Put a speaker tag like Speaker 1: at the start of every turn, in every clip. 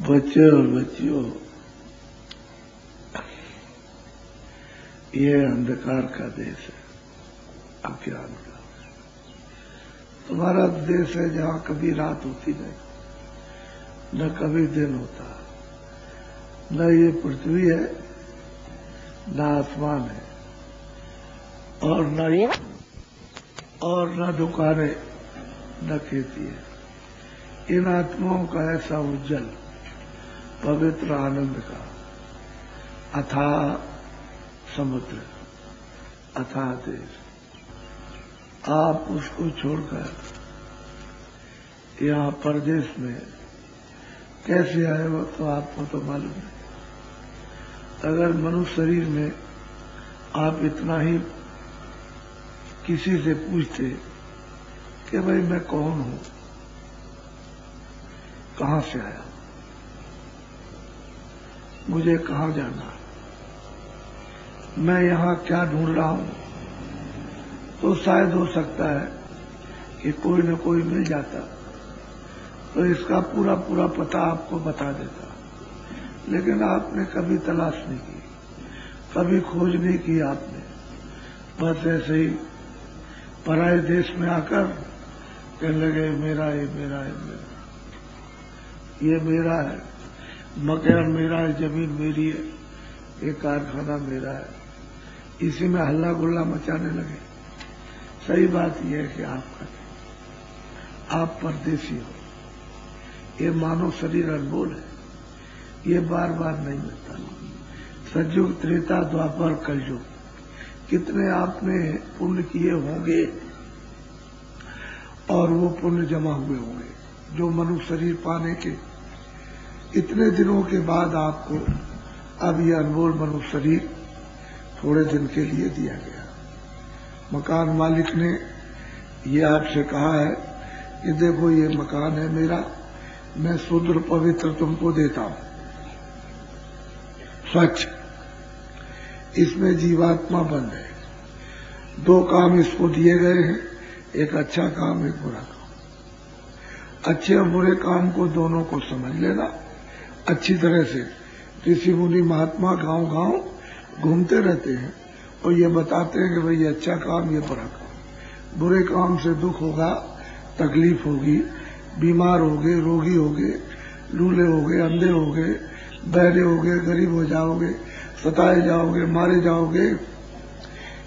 Speaker 1: बच्चे और बच्चियों, ये अंधकार का देश है, अज्ञान का। तुम्हारा देश है जहां कभी रात होती नहीं, न कभी दिन होता, न ये पृथ्वी है, न आसमान है, और न दुकानें, न खेती है। इन आत्माओं का ऐसा उज्जवल पवित्र आनंद का अथाह समुद्र, अथाह देश, आप उसको छोड़कर यहाँ परदेश में कैसे आए हो तो आपको तो मालूम है। अगर मनुष्य शरीर में आप इतना ही किसी से पूछते कि भाई मैं कौन हूं, कहां से आया, मुझे कहां जाना, मैं यहां क्या ढूंढ रहा हूं, तो शायद हो सकता है कि कोई न कोई मिल जाता तो इसका पूरा पूरा पता आपको बता देता। लेकिन आपने कभी तलाश नहीं की, कभी खोज नहीं की आपने, बस ऐसे ही पराये देश में आकर कहने लगे मेरा है, मेरा है, मेरा, ये मेरा है, मकान मेरा है, जमीन मेरी है, ये कारखाना मेरा है, इसी में हल्ला गुल्ला मचाने लगे। सही बात यह है कि आप परदेसी हो। ये मानव शरीर अनमोल है, ये बार बार नहीं मिलता। सतयुग, त्रेता, द्वापर, कलयुग, कितने आपने पुण्य किए होंगे और वो पुण्य जमा हुए होंगे जो मनुष्य शरीर पाने के इतने दिनों के बाद आपको अब ये अनमोल मनुष्य शरीर थोड़े दिन के लिए दिया गया। मकान मालिक ने ये आपसे कहा है कि देखो ये मकान है मेरा, मैं शुद्ध पवित्र तुमको देता हूं, स्वच्छ, इसमें जीवात्मा बंद है। दो काम इसको दिए गए हैं, एक अच्छा काम, एक बुरा काम। अच्छे और बुरे काम को दोनों को समझ लेना अच्छी तरह से। ऋषि मुनि महात्मा गांव गांव घूमते रहते हैं और ये बताते हैं कि भाई ये अच्छा काम, ये बुरा काम। बुरे काम से दुख होगा, तकलीफ होगी, बीमार होगे, रोगी होगे, लूले होगे, अंधे होगे, बहरे होगे, गरीब हो जाओगे, सताए जाओगे, मारे जाओगे।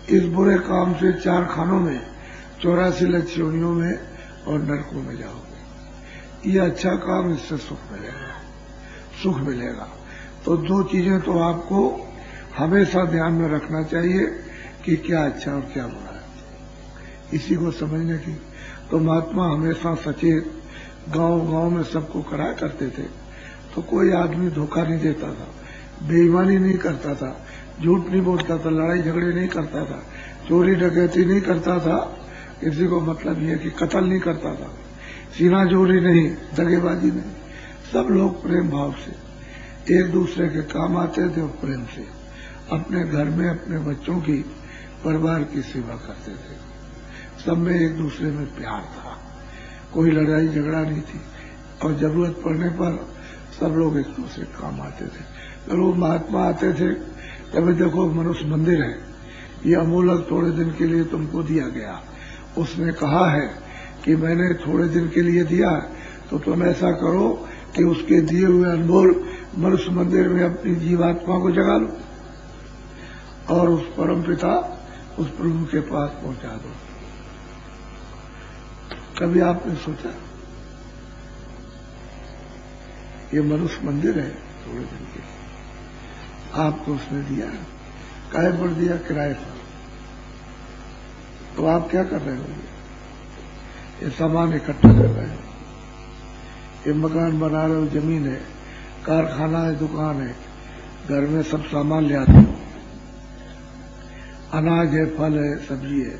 Speaker 1: इस बुरे काम से 4 खानों में, 84 लक्षणियों में और नरकों में जाओगे। ये अच्छा काम, इससे सुख मिलेगा, सुख मिलेगा। तो 2 चीजें तो आपको हमेशा ध्यान में रखना चाहिए कि क्या अच्छा और क्या बुरा है, इसी को समझने की। तो महात्मा हमेशा सचेत गांव गांव में सबको कराया करते थे। तो कोई आदमी धोखा नहीं देता था, बेईमानी नहीं करता था, झूठ नहीं बोलता था, लड़ाई झगड़े नहीं करता था, चोरी डकैती नहीं करता था, किसी को मतलब यह कि कत्ल नहीं करता था, सीना जोरी नहीं, दगेबाजी नहीं। सब लोग प्रेम भाव से एक दूसरे के काम आते थे और प्रेम से अपने घर में अपने बच्चों की, परिवार की सेवा करते थे। सब में एक दूसरे में प्यार था, कोई लड़ाई झगड़ा नहीं थी, और जरूरत पड़ने पर सब लोग एक दूसरे काम आते थे। तो लोग महात्मा आते थे, तभी देखो मनुष्य मंदिर है, ये अमूलक थोड़े दिन के लिए तुमको दिया गया। उसने कहा है कि मैंने थोड़े दिन के लिए दिया, तो तुम ऐसा करो कि उसके दिए हुए अनमोल मनुष्य मंदिर में अपनी जीवात्मा को जगा लो और उस परम पिता, उस प्रभु के पास पहुंचा दो। कभी आपने सोचा ये मनुष्य मंदिर है, थोड़े दिन के लिए आपको उसने दिया, काहे पर दिया? किराए पर। तो आप क्या कर रहे होंगे? ये सामान इकट्ठा कर रहे हो, ये मकान बना रहे हो, जमीन है, कारखाना है, दुकान है, घर में सब सामान ले आते हो, अनाज है, फल है, सब्जी है,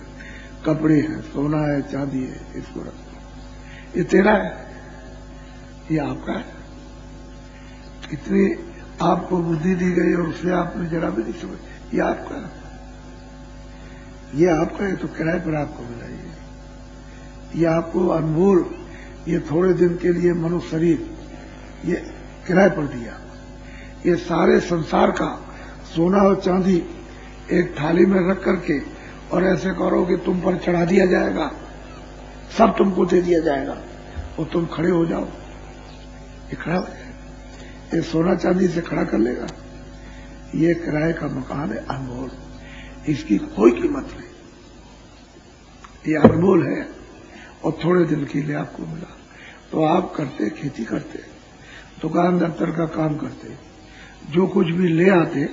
Speaker 1: कपड़े हैं, सोना है, चांदी है, इसको रखो। ये तेरा है, ये आपका है। इतनी आपको बुद्धि दी गई और उससे आपने जरा भी नहीं समझ, ये आपका है, ये आपका है। तो किराए पर आपको मिला ये आपको अनमोल, ये थोड़े दिन के लिए मनुष्य शरीर, ये किराए पर दिया। ये सारे संसार का सोना और चांदी एक थाली में रख करके और ऐसे करो कि तुम पर चढ़ा दिया जाएगा, सब तुमको दे दिया जाएगा और तुम खड़े हो जाओ, ये खड़ा हो जाएगा। ये सोना चांदी से खड़ा कर लेगा। ये किराए का मकान है, अनमोल, इसकी कोई कीमत नहीं, ये अनमोल है और थोड़े दिन के लिए आपको मिला। तो आप करते, खेती करते, दुकान दफ्तर का काम करते, जो कुछ भी ले आते,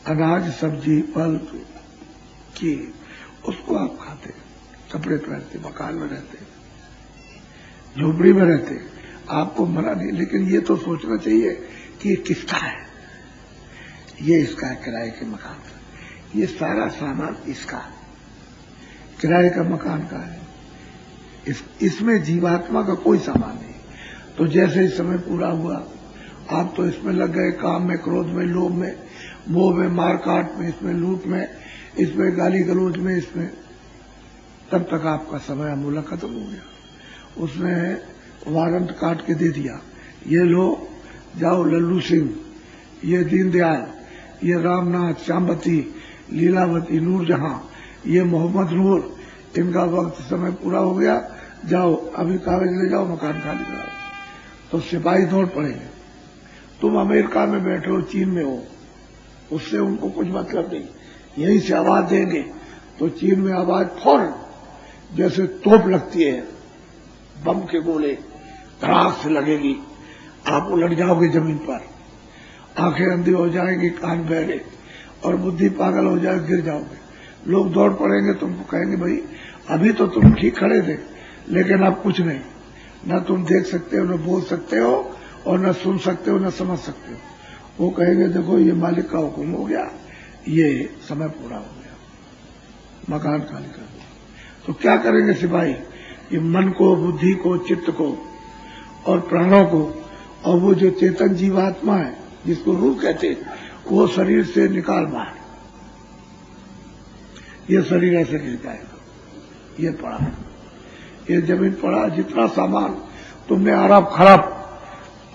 Speaker 1: अनाज सब्जी फल की, उसको आप खाते, कपड़े पहनते, मकान में रहते, झोपड़ी में रहते, आपको मना नहीं। लेकिन ये तो सोचना चाहिए कि ये किसका है, ये इसका है, किराए के मकान का, ये सारा सामान इसका है, किराए का मकान का है, इसमें जीवात्मा का कोई सामान नहीं। तो जैसे इस समय पूरा हुआ, आप तो इसमें लग गए, काम में, क्रोध में, लोभ में, मोह में, मार काट में, इसमें लूट में, इसमें गाली गलौज में, इसमें, तब तक आपका समय अमूलक खत्म हो गया। उसने वारंट काट के दे दिया, ये लो जाओ, लल्लू सिंह, ये दीनदयाल, ये रामनाथ, श्यामवती, लीलावती, नूरजहां, ये मोहम्मद नूर, इनका वक्त समय पूरा हो गया, जाओ अभी कागज ले जाओ, मकान खाली कराओ। तो सिपाही दौड़ पड़ेंगे। तुम अमेरिका में बैठे हो, चीन में हो, उससे उनको कुछ मतलब नहीं, यहीं से आवाज देंगे तो चीन में आवाज फौरन जैसे तोप लगती है, बम के गोले धड़ाक से लगेगी, आप उलट जाओगे जमीन पर, आंखें अंधी हो जाएंगी, कान बहरे और बुद्धि पागल हो जाए, गिर जाओगे। लोग दौड़ पड़ेंगे, तुमको कहेंगे भाई अभी तो तुम ठीक खड़े थे, लेकिन अब कुछ नहीं, न तुम देख सकते हो, न बोल सकते हो, और न सुन सकते हो, न समझ सकते हो। वो कहेंगे देखो ये मालिक का हुक्म हो गया, ये समय पूरा हो गया, मकान खाली कर दो। तो क्या करेंगे सिपाही? ये मन को, बुद्धि को, चित्त को और प्राणों को, और वो जो चेतन जीवात्मा है जिसको रूह कहते हैं, वो शरीर से निकाल बाहर। ये शरीर ऐसे गिर जाएगा, ये पड़ा, ये जमीन पड़ा, जितना सामान तुमने आराम खराब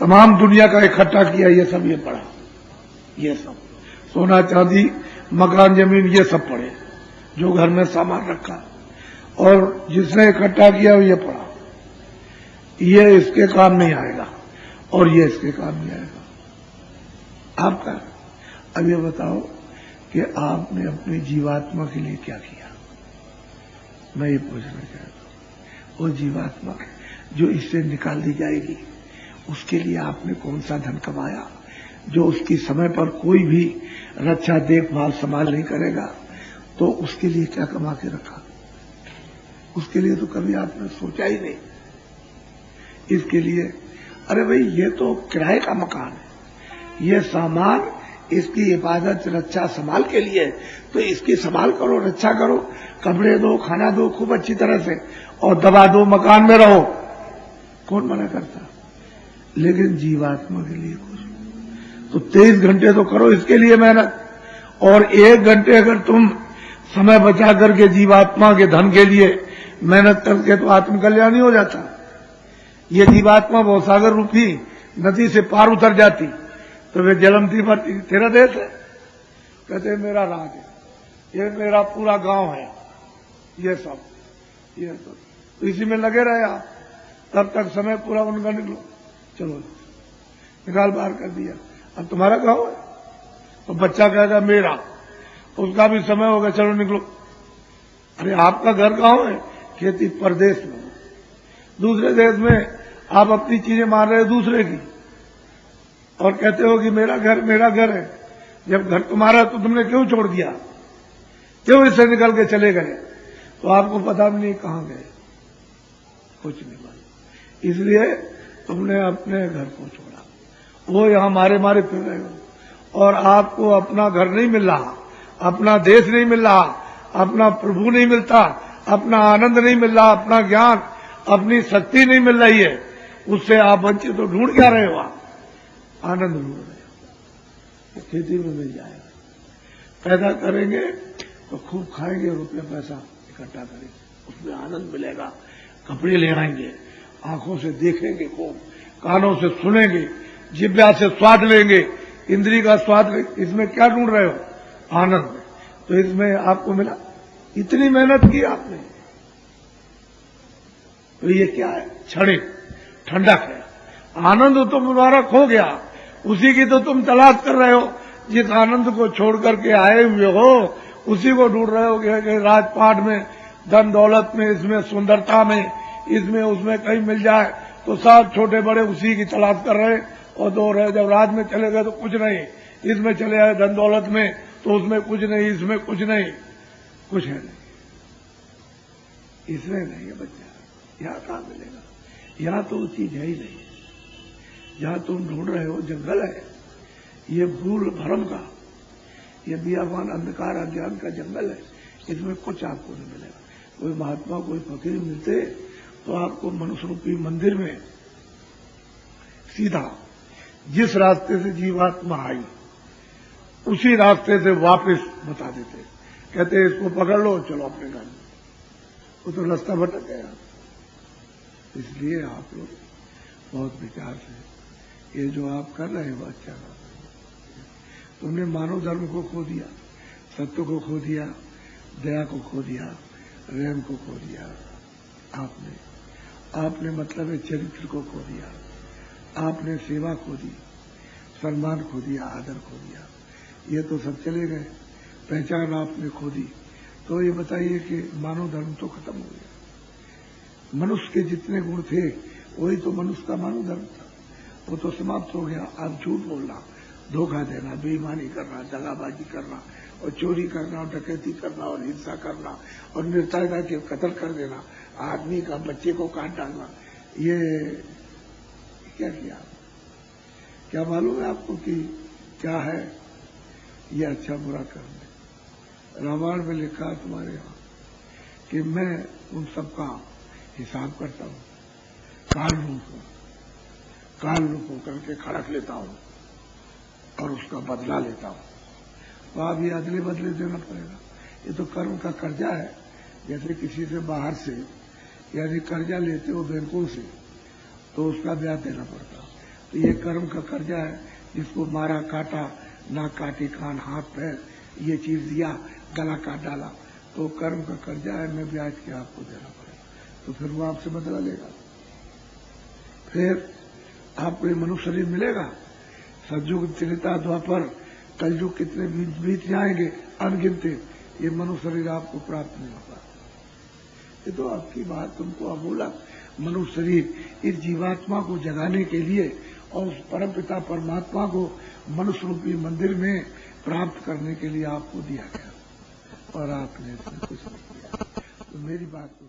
Speaker 1: तमाम दुनिया का इकट्ठा किया, ये सब ये पड़ा, ये सब सोना चांदी मकान जमीन ये सब पड़े, जो घर में सामान रखा, और जिसने इकट्ठा किया ये पड़ा, ये इसके काम नहीं आएगा और ये इसके काम नहीं आएगा। आपका अब ये बताओ कि आपने अपनी जीवात्मा के लिए क्या किया? मैं ये पूछना चाहता हूं, वो जीवात्मा जो इससे निकाल दी जाएगी, उसके लिए आपने कौन सा धन कमाया, जो उसकी समय पर कोई भी रक्षा देखभाल संभाल नहीं करेगा, तो उसके लिए क्या कमा के रखा? उसके लिए तो कभी आपने सोचा ही नहीं। इसके लिए अरे भाई ये तो किराए का मकान है, ये सामान इसकी हिफाजत रक्षा संभाल के लिए, तो इसकी संभाल करो, रक्षा करो, कपड़े दो, खाना दो खूब अच्छी तरह से, और दबा दो, मकान में रहो, कौन मना करता? लेकिन जीवात्मा के लिए कुछ तो 23 घंटे तो करो इसके लिए मेहनत, और 1 घंटे अगर तुम समय बचा करके जीवात्मा के धन के लिए मेहनत करके तो आत्मकल्याण ही हो जाता। ये जीवात्मा भवसागर रूपी नदी से पार उतर जाती तो वे जलमती मरती। तेरा देश है, कहते मेरा राज है, ये मेरा पूरा गांव है, ये सब तो इसी में लगे रहे आप, तब तक समय पूरा उनका निकलो, चलो निकाल बाहर कर दिया, अब तुम्हारा गांव है। तो बच्चा कहेगा मेरा, उसका भी समय होगा, चलो निकलो। अरे आपका घर गांव है, खेती परदेश में, दूसरे देश में आप अपनी चीजें मार रहे हो दूसरे की, और कहते हो कि मेरा घर है। जब घर तुम्हारा तो तुमने क्यों छोड़ दिया, क्यों इससे निकल के चले गए? तो आपको पता भी नहीं कहां गए, कुछ नहीं मालूम, इसलिए तुमने अपने घर को छोड़ा, वो यहां मारे फिर रहे हो, और आपको अपना घर नहीं मिल रहा, अपना देश नहीं मिल रहा, अपना प्रभु नहीं मिलता, अपना आनंद नहीं मिल रहा, अपना ज्ञान, अपनी शक्ति नहीं मिल रही है, उससे आप वंचित तो ढूंढ क्या रहे हो? आप आनंद ढूंढ रहे हो, खेती में मिल जाएगा, पैदा करेंगे तो खूब खाएंगे, रुपया पैसा इकट्ठा करेंगे, उसमें आनंद मिलेगा, कपड़े ले आएंगे, आंखों से देखेंगे खूब, कानों से सुनेंगे, जिह्वा से स्वाद लेंगे, इंद्री का स्वाद लेंगे। इसमें क्या ढूंढ रहे हो? आनंद। तो इसमें आपको मिला, इतनी मेहनत की आपने, तो ये क्या है? क्षणिक ठंडक है। आनंद तो तुम्हारा खो गया, उसी की तो तुम तलाश कर रहे हो। जिस आनंद को छोड़ करके आए हुए हो उसी को ढूंढ रहे हो कि राजपाट में, धन दौलत में, इसमें सुंदरता में, इसमें उसमें कहीं मिल जाए तो सब छोटे बड़े उसी की तलाश कर रहे। और दो रहे, जब राज में चले गए तो कुछ नहीं, इसमें चले आए धन दौलत में तो उसमें कुछ नहीं, इसमें कुछ नहीं, कुछ है नहीं, इसमें नहीं है बच्चा। यहां कहां मिलेगा? यहां तो वो चीज है ही नहीं। जहां तुम ढूंढ रहे हो जंगल है, ये भूल भरम का, ये बियाबान अंधकार अज्ञान का जंगल है। इसमें कुछ आपको नहीं मिलेगा। कोई महात्मा, कोई फकीर मिलते तो आपको मनुष्य रूपी मंदिर में सीधा जिस रास्ते से जीवात्मा आई उसी रास्ते से वापस बता देते। कहते इसको पकड़ लो, चलो अपने घर में। वो तो रास्ता भटक गया। इसलिए आप लोग बहुत विचार से ये जो आप कर रहे हो अच्छा काम। तुमने मानव धर्म को खो दिया, सत्य को खो दिया, दया को खो दिया, प्रेम को खो दिया। आपने मतलब है चरित्र को खो दिया, आपने सेवा खो दी, सम्मान खो दिया, आदर खो दिया। ये तो सब चले गए, पहचान आपने खो दी। तो ये बताइए कि मानव धर्म तो खत्म हो गया। मनुष्य के जितने गुण थे वही तो मनुष्य का मानव धर्म था, वो तो समाप्त हो गया। आप झूठ बोलना, धोखा देना, बेईमानी करना, दगाबाजी करना और चोरी करना और डकैती करना और हिंसा करना और निर्दयता के कत्ल कर देना, आदमी का बच्चे को काट डालना, ये क्या किया? क्या मालूम है आपको कि क्या है ये अच्छा बुरा कर्म? रामायण में लिखा है तुम्हारे यहां कि मैं उन सबका हिसाब करता हूं, काल रूप होकर के खड़क लेता हूं और उसका बदला लेता हूं। तो आप ये अदले बदले देना पड़ेगा। ये तो कर्म का कर्जा है। जैसे किसी से बाहर से यदि कर्जा लेते हो बैंकों से तो उसका ब्याज देना पड़ता। तो ये कर्म का कर्जा है, जिसको मारा, काटा, नाक काटी, कान, हाथ, पैर, ये चीज दिया, गला काट डाला, तो कर्म का कर्जा है, मैं ब्याज के आपको देना पड़ेगा। तो फिर वो आपसे बदला लेगा। फिर आपको ये मनुष्य शरीर मिलेगा। सतयुग, त्रेता, द्वापर, कलयुग कितने बीत जाएंगे अनगिनते, ये मनुष्य शरीर आपको प्राप्त नहीं होगा। ये तो आपकी बात तुमको अबोला मनुष्य शरीर इस जीवात्मा को जगाने के लिए और उस परमपिता परमात्मा को मनुष्य रूपी मंदिर में प्राप्त करने के लिए आपको दिया गया और आपने इसमें कुछ नहीं किया। तो मेरी बात को